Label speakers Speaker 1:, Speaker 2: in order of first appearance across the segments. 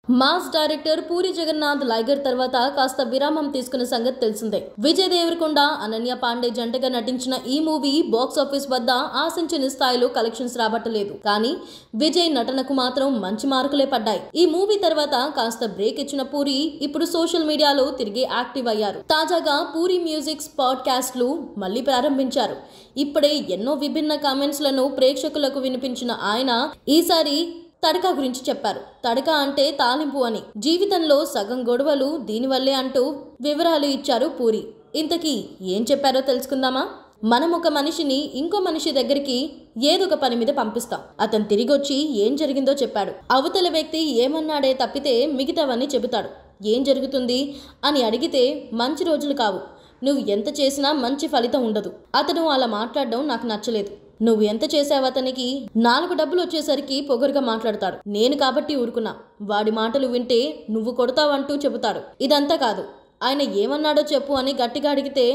Speaker 1: Mass director puri Jagannadh లైగర్ తర్వాత కాస్త విరామం తీసుకున్న సంగతి తెలిసిందే. విజయ్ దేవరకొండ, అనన్య పాండే జంటగా నటించిన ఈ మూవీ బాక్స్ ఆఫీస్ వద్ద ఆశించిన స్థాయిలో కలెక్షన్స్ రాబట్టలేదు. కానీ విజయ్ నటనకు మాత్రం మంచి మార్కులే పడ్డాయి. ఈ మూవీ తర్వాత కాస్త బ్రేక్ ఇచ్చిన పూరి ఇప్పుడు సోషల్ మీడియాలో తిరిగి యాక్టివ్ అయ్యారు. తాజాగా పూరి మ్యూజిక్స్ పాడ్కాస్ట్లు మళ్లీ ప్రారంభించారు. ఇప్పుడే ఎన్నో విభిన్న కామెంట్స్లను ప్రేక్షకులకు వినిపించిన ఆయన ఈసారి తడక గురించి చెప్పారు. తడక అంటే తాలింపు అని. జీవితంలో సగం గొడవలు దీనివల్లే అంటూ వివరాలు ఇచ్చారు పూరి. ఇంతకీ ఏం చెప్పారో తెలుసుకుందామా? మనం ఒక మనిషిని ఇంకో మనిషి దగ్గరికి ఏదో ఒక పని మీద పంపిస్తాం. అతను తిరిగొచ్చి ఏం జరిగిందో చెప్పాడు. అవతల వ్యక్తి ఏమన్నాడే తప్పితే మిగతావన్నీ చెబుతాడు. ఏం జరుగుతుంది అని అడిగితే మంచి రోజులు కావు, నువ్వు ఎంత చేసినా మంచి ఫలితం ఉండదు. అతను అలా మాట్లాడడం నాకు నచ్చలేదు. నువ్వు ఎంత చేసావు, అతనికి 4 డబ్బులు వచ్చేసరికి పొగరుగా మాట్లాడతాడు. నేను కాబట్టి ఊరుకున్నా. వాడి మాటలు వింటే నువ్వు కొడతావంటూ చెబుతాడు. ఇదంతా కాదు, ఆయన ఏమన్నాడో చెప్పు అని గట్టిగా అడిగితే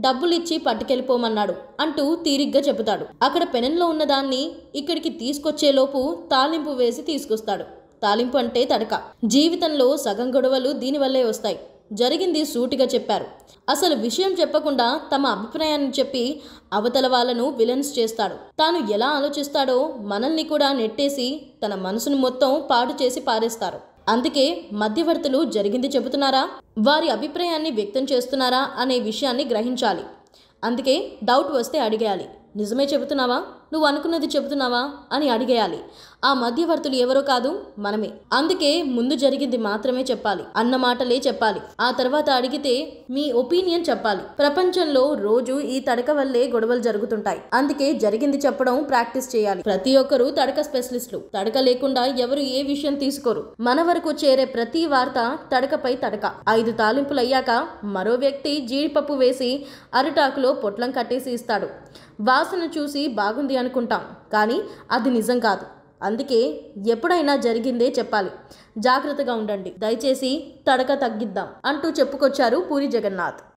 Speaker 1: డబ్బులిచ్చి పట్టుకెళ్ళిపోమన్నాడు అంటూ తీరిగ్గా చెబుతాడు. అక్కడ పెనంలో ఉన్నదాన్ని ఇక్కడికి తీసుకొచ్చేలోపు తాలింపు వేసి తీసుకొస్తాడు. తాలింపు అంటే తడక. జీవితంలో సగం గొడవలు దీనివల్లే వస్తాయి. జరిగింది సూటిగా చెప్పారు. అసలు విషయం చెప్పకుండా తమ అభిప్రాయాన్ని చెప్పి అవతల వాళ్ళను విలన్స్ చేస్తాడు. తాను ఎలా ఆలోచిస్తాడో మనల్ని కూడా నెట్టేసి తన మనసును మొత్తం పాడు చేసి పారేస్తారు. అందుకే మధ్యవర్తులు జరిగింది చెబుతున్నారా, వారి అభిప్రాయాన్ని వ్యక్తం చేస్తున్నారా అనే విషయాన్ని గ్రహించాలి. అందుకే డౌట్ వస్తే అడిగేయాలి. నిజమే చెబుతున్నావా, నువ్వు అనుకున్నది చెబుతున్నావా అని అడిగేయాలి. ఆ మధ్యవర్తులు ఎవరో కాదు, మనమే. అందుకే ముందు జరిగింది మాత్రమే చెప్పాలి, అన్న మాటలే చెప్పాలి. ఆ తర్వాత అడిగితే మీ ఒపీనియన్ చెప్పాలి. ప్రపంచంలో రోజు ఈ తడక వల్లే గొడవలు జరుగుతుంటాయి. అందుకే జరిగింది చెప్పడం ప్రాక్టీస్ చేయాలి. ప్రతి ఒక్కరూ తడక స్పెషలిస్టులు. తడక లేకుండా ఎవరు ఏ విషయం తీసుకోరు. మన వరకు చేరే ప్రతి వార్త తడకపై తడక. 5 తాలింపులు అయ్యాక మరో వ్యక్తి జీడిపప్పు వేసి అరిటాకులో పొట్లం కట్టేసి ఇస్తాడు. వాసన చూసి బాగుంది అనుకుంటాం, కానీ అది నిజం కాదు. అందుకే ఎప్పుడైనా జరిగిందే చెప్పాలి. జాగ్రత్తగా ఉండండి, దయచేసి తడక తగ్గిద్దాం అంటూ చెప్పుకొచ్చారు పూరి జగన్నాథ్.